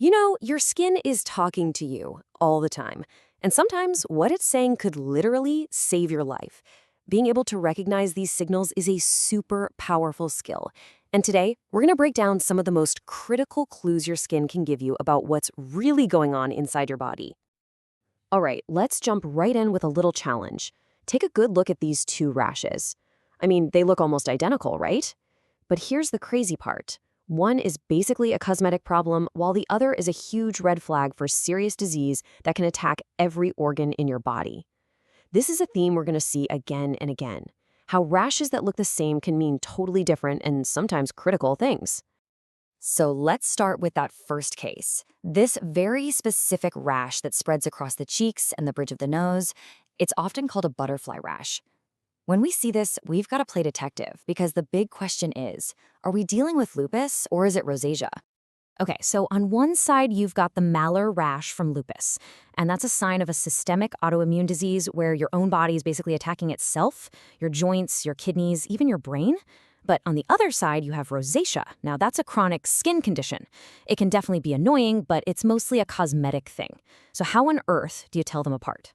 Your skin is talking to you all the time, and sometimes what it's saying could literally save your life. Being able to recognize these signals is a super powerful skill. And today, we're going to break down some of the most critical clues your skin can give you about what's really going on inside your body. All right, let's jump right in with a little challenge. Take a good look at these two rashes. I mean, they look almost identical, right? But here's the crazy part. One is basically a cosmetic problem, while the other is a huge red flag for serious disease that can attack every organ in your body. This is a theme we're going to see again and again. How rashes that look the same can mean totally different and sometimes critical things. So let's start with that first case. This very specific rash that spreads across the cheeks and the bridge of the nose, it's often called a butterfly rash. When we see this, we've got to play detective because the big question is, are we dealing with lupus or is it rosacea? Okay, so on one side, you've got the malar rash from lupus, and that's a sign of a systemic autoimmune disease where your own body is basically attacking itself, your joints, your kidneys, even your brain. But on the other side, you have rosacea. Now, that's a chronic skin condition. It can definitely be annoying, but it's mostly a cosmetic thing. So how on earth do you tell them apart?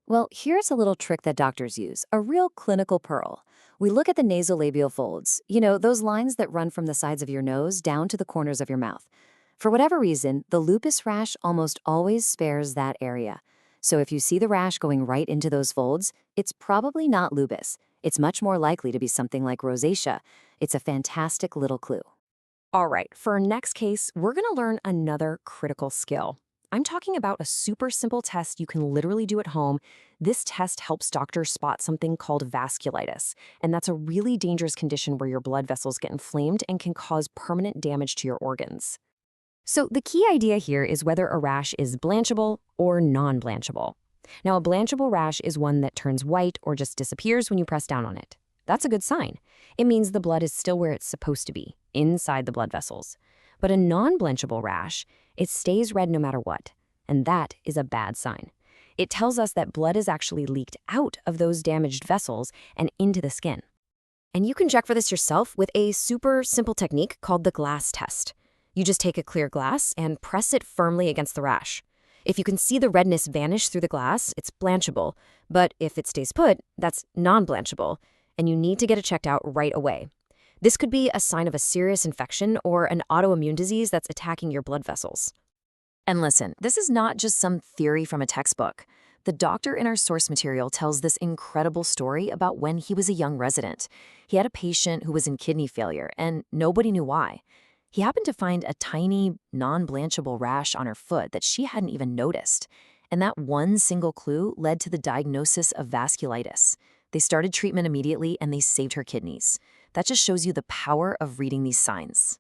Well, here's a little trick that doctors use, a real clinical pearl. We look at the nasolabial folds, those lines that run from the sides of your nose down to the corners of your mouth. For whatever reason, the lupus rash almost always spares that area. So if you see the rash going right into those folds, it's probably not lupus. It's much more likely to be something like rosacea. It's a fantastic little clue. All right, for our next case, we're going to learn another critical skill. I'm talking about a super simple test you can literally do at home. This test helps doctors spot something called vasculitis, and that's a really dangerous condition where your blood vessels get inflamed and can cause permanent damage to your organs. So the key idea here is whether a rash is blanchable or non-blanchable. Now, a blanchable rash is one that turns white or just disappears when you press down on it. That's a good sign. It means the blood is still where it's supposed to be, inside the blood vessels. But a non-blanchable rash, it stays red no matter what, and that is a bad sign. It tells us that blood is actually leaked out of those damaged vessels and into the skin. And you can check for this yourself with a super simple technique called the glass test. You just take a clear glass and press it firmly against the rash. If you can see the redness vanish through the glass, it's blanchable, but if it stays put, that's non-blanchable, and you need to get it checked out right away. This could be a sign of a serious infection or an autoimmune disease that's attacking your blood vessels. And listen, this is not just some theory from a textbook. The doctor in our source material tells this incredible story about when he was a young resident. He had a patient who was in kidney failure, and nobody knew why. He happened to find a tiny, non-blanchable rash on her foot that she hadn't even noticed. And that one single clue led to the diagnosis of vasculitis. They started treatment immediately, and they saved her kidneys. That just shows you the power of reading these signs.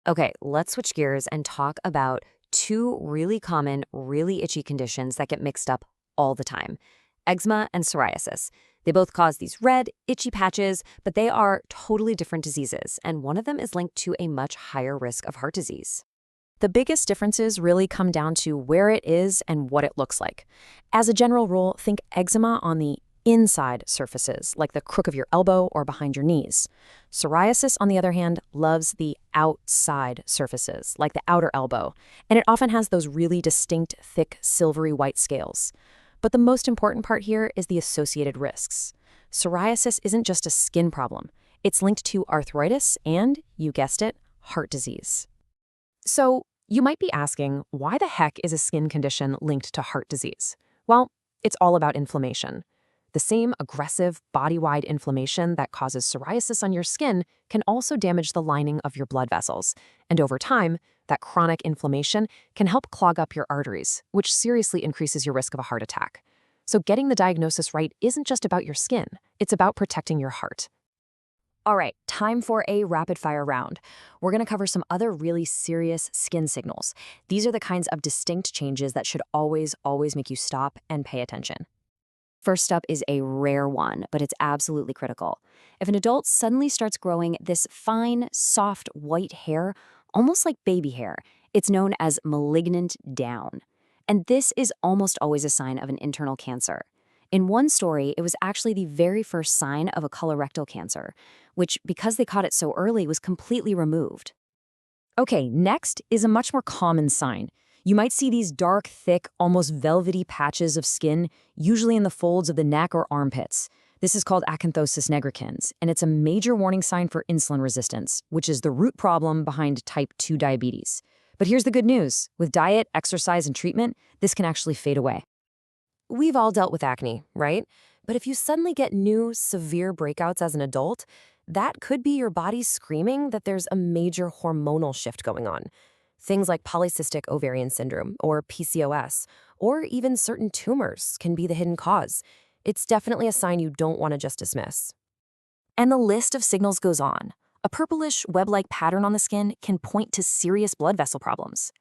Okay, let's switch gears and talk about two really common, really itchy conditions that get mixed up all the time: eczema and psoriasis. They both cause these red, itchy patches, but they are totally different diseases, and one of them is linked to a much higher risk of heart disease. The biggest differences really come down to where it is and what it looks like. As a general rule, think eczema on the inside surfaces, like the crook of your elbow or behind your knees. Psoriasis, on the other hand, loves the outside surfaces, like the outer elbow, and it often has those really distinct, thick, silvery white scales. But the most important part here is the associated risks. Psoriasis isn't just a skin problem. It's linked to arthritis and, you guessed it, heart disease. So you might be asking, why the heck is a skin condition linked to heart disease? Well, it's all about inflammation. The same aggressive, body-wide inflammation that causes psoriasis on your skin can also damage the lining of your blood vessels. And over time, that chronic inflammation can help clog up your arteries, which seriously increases your risk of a heart attack. So getting the diagnosis right isn't just about your skin, it's about protecting your heart. All right, time for a rapid-fire round. We're going to cover some other really serious skin signals. These are the kinds of distinct changes that should always make you stop and pay attention. First up is a rare one, but it's absolutely critical. If an adult suddenly starts growing this fine, soft, white hair, almost like baby hair, it's known as malignant down. And this is almost always a sign of an internal cancer. In one story, it was actually the very first sign of a colorectal cancer, which, because they caught it so early, was completely removed. Okay, next is a much more common sign. You might see these dark, thick, almost velvety patches of skin, usually in the folds of the neck or armpits. This is called acanthosis nigricans, and it's a major warning sign for insulin resistance, which is the root problem behind type 2 diabetes. But here's the good news. With diet, exercise, and treatment, this can actually fade away. We've all dealt with acne, right? But if you suddenly get new, severe breakouts as an adult, that could be your body screaming that there's a major hormonal shift going on. Things like polycystic ovarian syndrome, or PCOS, or even certain tumors can be the hidden cause. It's definitely a sign you don't want to just dismiss. And the list of signals goes on. A purplish, web-like pattern on the skin can point to serious blood vessel problems.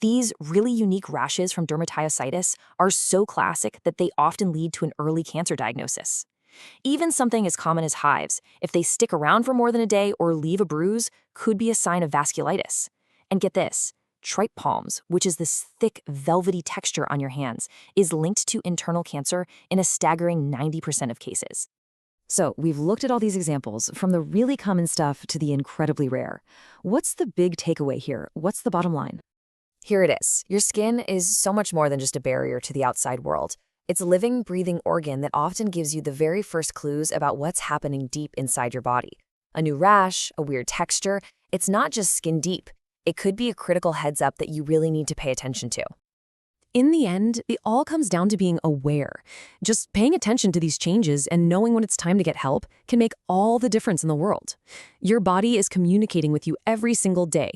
These really unique rashes from dermatomyositis are so classic that they often lead to an early cancer diagnosis. Even something as common as hives, if they stick around for more than a day or leave a bruise, could be a sign of vasculitis. And get this, tripe palms, which is this thick, velvety texture on your hands, is linked to internal cancer in a staggering 90% of cases. So we've looked at all these examples, from the really common stuff to the incredibly rare. What's the big takeaway here? What's the bottom line? Here it is. Your skin is so much more than just a barrier to the outside world. It's a living, breathing organ that often gives you the very first clues about what's happening deep inside your body. A new rash, a weird texture, it's not just skin deep. It could be a critical heads up that you really need to pay attention to. In the end, it all comes down to being aware. Just paying attention to these changes and knowing when it's time to get help can make all the difference in the world. Your body is communicating with you every single day.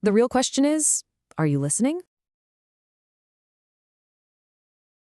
The real question is, are you listening?